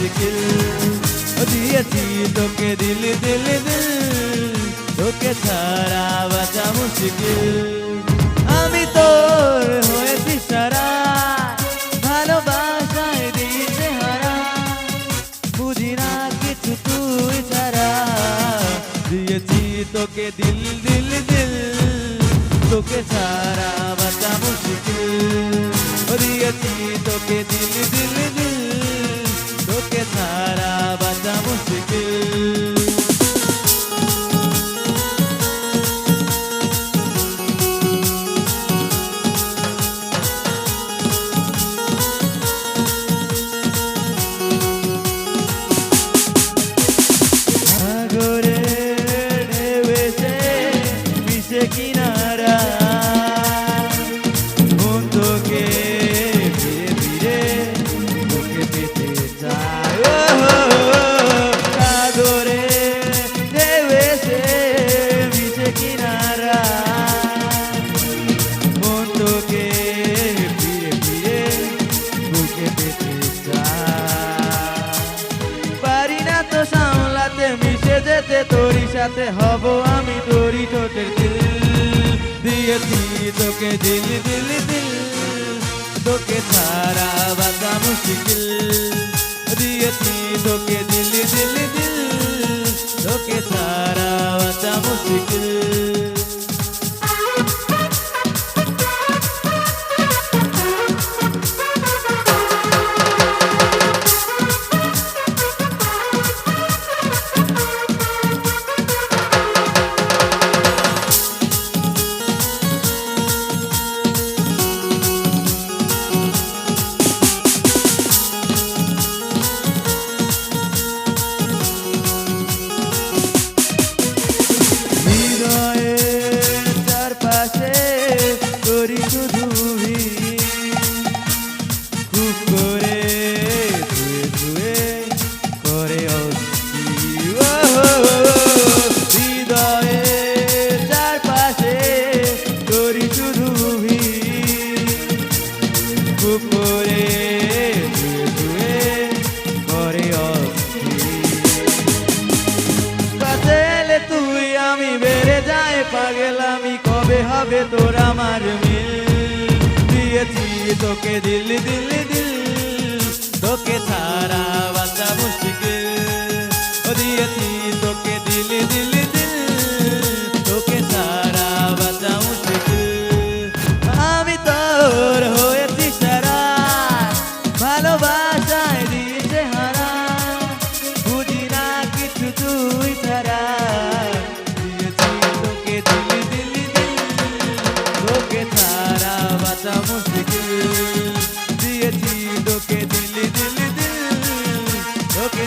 মুশকিল দিয়েছি তোকে দিল দিল দিল তোকে ছাড়া বাঁচা মুশকিল আমি তোর হয়েছি সারা ভালোবাসায় দিতে হারা বুঝি না কিছু তুই ছাড়া দিয়েছি তোকে দিল দিল দিল তোকে ছাড়া বাঁচা মুশকিল দিয়েছি তোকে দিল দিল দিল তোকে ছাড়া বাঁচা মুশকিল কিনারা মন তোকে ফিরে ফিরে তোকে পেতে চায় সাগরে ঢেউ এসে মিশে কিনারা মন তোকে ফিরে ফিরে তোকে পেতে চায় পারি না তো সামলাতে মিশে যেতে তোরই সাথে হব আমি তোরই ঠোঁটের দিল দিয়েছি তোকে দিল দিল দিল তোকে ছাড়া বাঁচা মুশকিল দিয়েছি তোকে দিল দিল দিল তোকে ছাড়া বাঁচা মুশকিল পাগলামি কবে হবে তোর আমার মিল দিয়েছি তোকে দিল দিল দিল তোকে ছাড়া বাঁচা মুশকিল দিয়েছি তোকে দিল দিল দিল তোকে ছাড়া বাঁচা মুশকিল আমি তোর হয়েছি সারা ভালোবাসায় দিতে হারা বুঝি না কিছু তুই ছাড়া মুশকিল দিয়েছি তোকে দিল দিল দিল তোকে